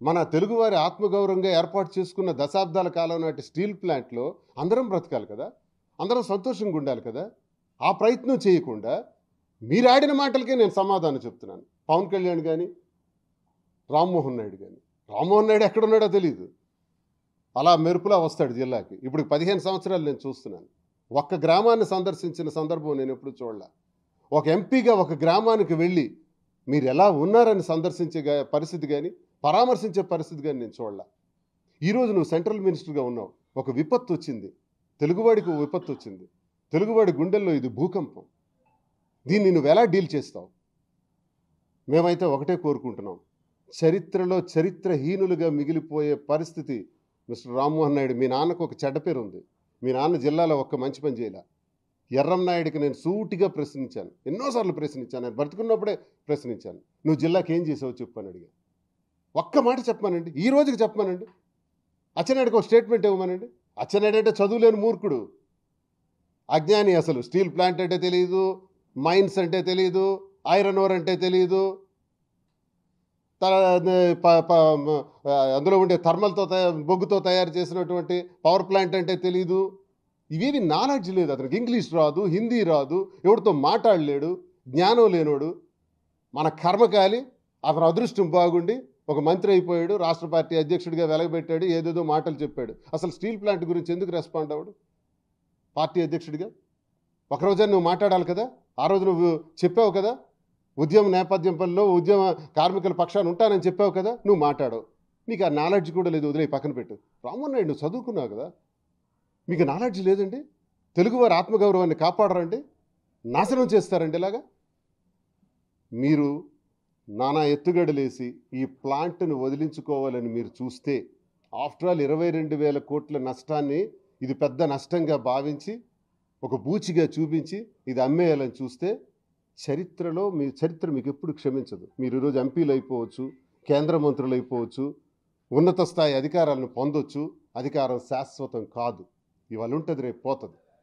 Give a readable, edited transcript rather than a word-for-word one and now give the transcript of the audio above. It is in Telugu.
మన తెలుగువారి ఆత్మగౌరవంగా ఏర్పాటు చేసుకున్న దశాబ్దాల కాలం నాటి స్టీల్ ప్లాంట్లో అందరం బ్రతకాలి కదా, అందరం సంతోషంగా ఉండాలి కదా. ఆ ప్రయత్నం చేయకుండా మీరు ఆడిన మాటలకే నేను సమాధానం చెప్తున్నాను. పవన్ కళ్యాణ్ కానీ రామ్మోహన్ నాయుడు కానీ, రామ్మోహన్ నాయుడు ఎక్కడున్నాడో తెలియదు, అలా మెరుపులా వస్తాడు జిల్లాకి. ఇప్పుడు 15 సంవత్సరాలు నేను చూస్తున్నాను. ఒక్క గ్రామాన్ని సందర్శించిన సందర్భం నేను ఎప్పుడు చూడలే. ఒక ఎంపీగా ఒక గ్రామానికి వెళ్ళి మీరు ఎలా ఉన్నారని సందర్శించే పరిస్థితి కానీ, పరామర్శించే పరిస్థితి కానీ నేను చూడలే. ఈరోజు నువ్వు సెంట్రల్ మినిస్టర్గా ఉన్నావు. ఒక విపత్తు వచ్చింది, తెలుగువాడికి విపత్తు వచ్చింది, తెలుగువాడి గుండెల్లో ఇది భూకంపం. దీన్ని నువ్వు ఎలా డీల్ చేస్తావు? మేమైతే ఒకటే కోరుకుంటున్నాం, చరిత్రలో చరిత్రహీనులుగా మిగిలిపోయే పరిస్థితి. మిస్టర్ రామ్మోహన్ నాయుడు, మీ నాన్నకు ఒక చెడ్డ పేరు ఉంది. మీ నాన్న జిల్లాలో ఒక్క మంచి పని చేయలే. ఎర్రంనాయుడికి నేను సూటిగా ప్రశ్నించాను, ఎన్నోసార్లు ప్రశ్నించాను, నేను బ్రతుకున్నప్పుడే ప్రశ్నించాను. నువ్వు జిల్లాకి ఏం చేసావు చెప్పని అడిగా. ఒక్క మాట చెప్పమానండి, ఈ రోజుకి చెప్పమానండి. అచ్చెన్నాయుడికి ఒక స్టేట్మెంట్ ఇవ్వమనండి. అచ్చెన్నాయుడు అంటే చదువులేని మూర్ఖుడు, అజ్ఞాని. అసలు స్టీల్ ప్లాంట్ అంటే తెలియదు, మైన్స్ అంటే తెలియదు, ఐరన్ ఓర్ అంటే తెలియదు, అందులో ఉండే థర్మల్తో బొగ్గుతో తయారు చేసినటువంటి పవర్ ప్లాంట్ అంటే తెలీదు. ఇవేవి నాలెడ్జ్ లేదు అతనికి. ఇంగ్లీష్ రాదు, హిందీ రాదు, ఎవరితో మాట్లాడలేడు, జ్ఞానం లేనోడు. మన కర్మకాలి అతను అదృష్టం బాగుండి ఒక మంత్రి అయిపోయాడు, రాష్ట్ర పార్టీ అధ్యక్షుడిగా వెలగబెట్టాడు, ఏదేదో మాటలు చెప్పాడు. అసలు స్టీల్ ప్లాంట్ గురించి ఎందుకు రెస్పాండ్ అవ్వడు పార్టీ అధ్యక్షుడిగా? ఒకరోజు నువ్వు మాట్లాడాలి కదా, ఆ రోజు నువ్వు చెప్పావు కదా, ఉద్యమ నేపథ్యంలో ఉద్యమ కార్మికుల పక్షాన్ని ఉంటానని చెప్పావు కదా, నువ్వు మాట్లాడవు. నీకు ఆ నాలెడ్జ్ కూడా లేదు, వదిలే పక్కన పెట్టు. రామ్మోహన్ నాయుడు నువ్వు చదువుకున్నావు కదా, మీకు నాలెడ్జ్ లేదండి? తెలుగువారి ఆత్మగౌరవాన్ని కాపాడరండి, నాశనం చేస్తారండి ఇలాగా. మీరు నానా ఎత్తుగడలేసి ఈ ప్లాంట్ను వదిలించుకోవాలని మీరు చూస్తే, ఆఫ్టర్ ఆల్ 22,000 కోట్ల నష్టాన్ని ఇది పెద్ద నష్టంగా భావించి ఒక బూచిగా చూపించి ఇది అమ్మేయాలని చూస్తే, చరిత్రలో మీ చరిత్ర మీకు ఎప్పుడు క్షమించదు. మీరు ఈరోజు ఎంపీలు అయిపోవచ్చు, కేంద్ర మంత్రులు అయిపోవచ్చు, ఉన్నత స్థాయి అధికారాలను పొందొచ్చు. అధికారం శాశ్వతం కాదు, ఇవాళ ఉంటుంది రేపు పోతుంది.